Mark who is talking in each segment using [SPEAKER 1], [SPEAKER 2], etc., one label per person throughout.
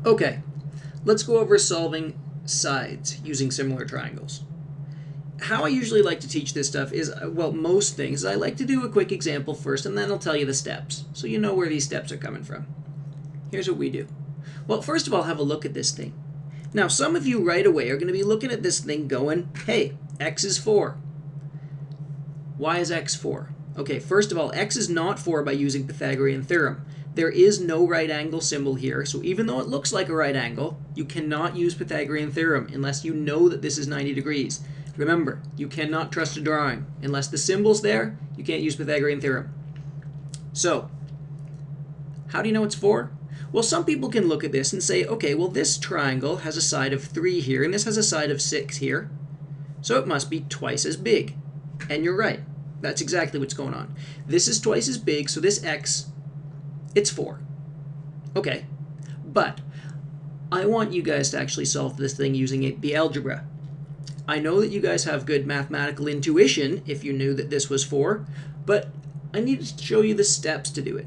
[SPEAKER 1] Okay, let's go over solving sides using similar triangles. How I usually like to teach this stuff is, well, most things, I like to do a quick example first and then I'll tell you the steps, so you know where these steps are coming from. Here's what we do. Well, first of all, have a look at this thing. Now, some of you right away are going to be looking at this thing going, hey, x is 4. Why is x 4? Okay, first of all, x is not 4 by using Pythagorean theorem. There is no right angle symbol here, so even though it looks like a right angle, you cannot use Pythagorean theorem unless you know that this is 90 degrees. Remember, you cannot trust a drawing. Unless the symbol's there, you can't use Pythagorean theorem. So, how do you know it's 4? Well, some people can look at this and say, okay, well, this triangle has a side of 3 here, and this has a side of 6 here, so it must be twice as big. And you're right. That's exactly what's going on. This is twice as big, so this x, it's 4. Okay, but I want you guys to actually solve this thing using the algebra. I know that you guys have good mathematical intuition if you knew that this was 4, but I need to show you the steps to do it.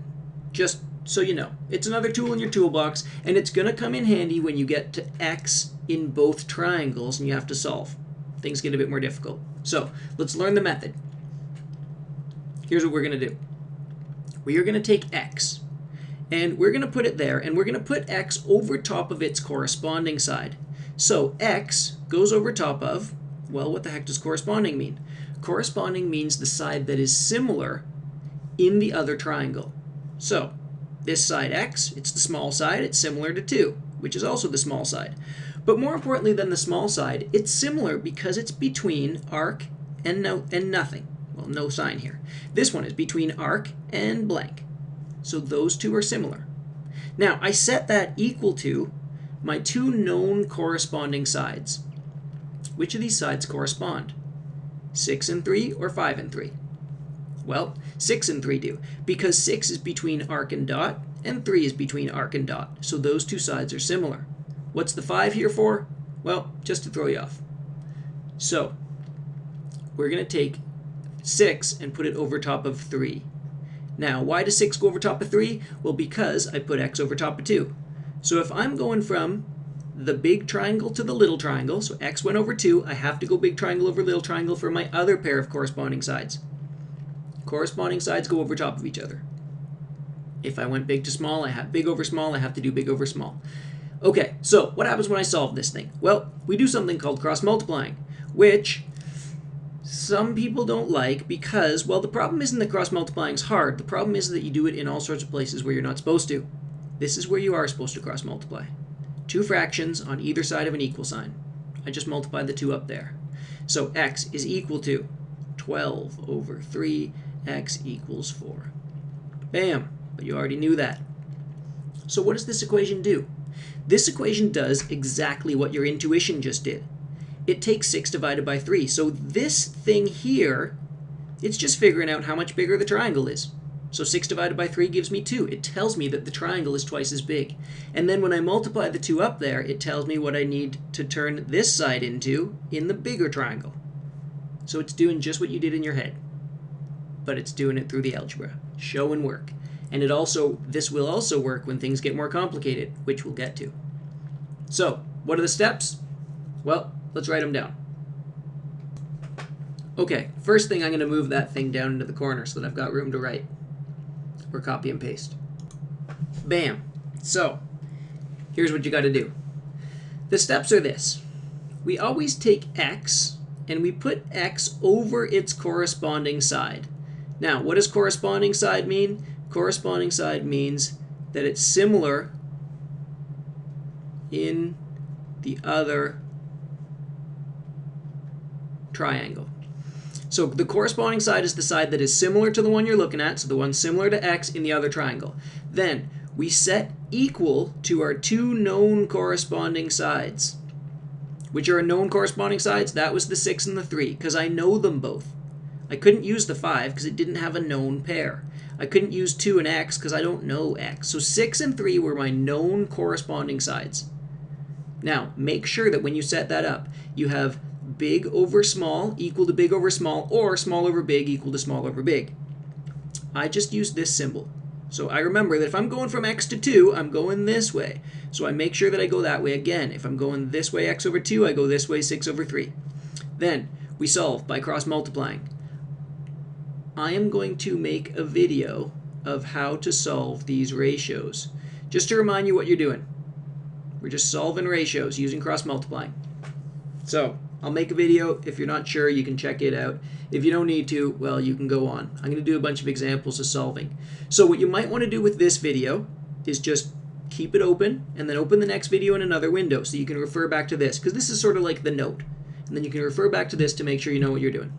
[SPEAKER 1] Just so you know. It's another tool in your toolbox, and it's going to come in handy when you get to x in both triangles and you have to solve. Things get a bit more difficult. So, let's learn the method. Here's what we're going to do. We are going to take x, and we're going to put it there, and we're going to put x over top of its corresponding side. So x goes over top of, well, what the heck does corresponding mean? Corresponding means the side that is similar in the other triangle. So this side x, it's the small side, it's similar to 2, which is also the small side. But more importantly than the small side, it's similar because it's between arc and nothing. Well, no sign here. This one is between arc and blank. So those two are similar. Now, I set that equal to my two known corresponding sides. Which of these sides correspond? 6 and 3 or 5 and 3? Well, 6 and 3 do, because 6 is between arc and dot, and 3 is between arc and dot. So those two sides are similar. What's the 5 here for? Well, just to throw you off. So, we're going to take 6 and put it over top of 3. Now, why does 6 go over top of 3? Well, because I put x over top of 2. So if I'm going from the big triangle to the little triangle, so x went over 2, I have to go big triangle over little triangle for my other pair of corresponding sides. Corresponding sides go over top of each other. If I went big to small, I have big over small, I have to do big over small. Okay, so what happens when I solve this thing? Well, we do something called cross-multiplying, which some people don't like because, well, the problem isn't that cross-multiplying is hard. The problem is that you do it in all sorts of places where you're not supposed to. This is where you are supposed to cross-multiply. Two fractions on either side of an equal sign. I just multiplied the 2 up there. So x is equal to 12 over 3, x equals 4. Bam! But you already knew that. So what does this equation do? This equation does exactly what your intuition just did. It takes 6 divided by 3. So this thing here, it's just figuring out how much bigger the triangle is. So 6 divided by 3 gives me 2. It tells me that the triangle is twice as big. And then when I multiply the 2 up there, it tells me what I need to turn this side into in the bigger triangle. So it's doing just what you did in your head. But it's doing it through the algebra. Show and work. And this will also work when things get more complicated, which we'll get to. So, what are the steps? Well, let's write them down. Okay, first thing I'm going to move that thing down into the corner so that I've got room to write. Or copy and paste. Bam. So, here's what you got to do. The steps are this. We always take x and we put x over its corresponding side. Now, what does corresponding side mean? Corresponding side means that it's similar in the other triangle. So the corresponding side is the side that is similar to the one you're looking at, so the one similar to x in the other triangle. Then we set equal to our two known corresponding sides. Which are known corresponding sides? That was the 6 and the 3, because I know them both. I couldn't use the 5 because it didn't have a known pair. I couldn't use 2 and x because I don't know x. So 6 and 3 were my known corresponding sides. Now, make sure that when you set that up, you have big over small equal to big over small, or small over big equal to small over big. I just used this symbol. So I remember that if I'm going from x to 2, I'm going this way. So I make sure that I go that way again. If I'm going this way, x over 2, I go this way, 6 over 3. Then we solve by cross multiplying. I am going to make a video of how to solve these ratios. Just to remind you what you're doing. We're just solving ratios using cross multiplying. So I'll make a video. If you're not sure, you can check it out. If you don't need to, well, you can go on. I'm going to do a bunch of examples of solving. So what you might want to do with this video is just keep it open and then open the next video in another window so you can refer back to this, because this is sort of like the note. And then you can refer back to this to make sure you know what you're doing.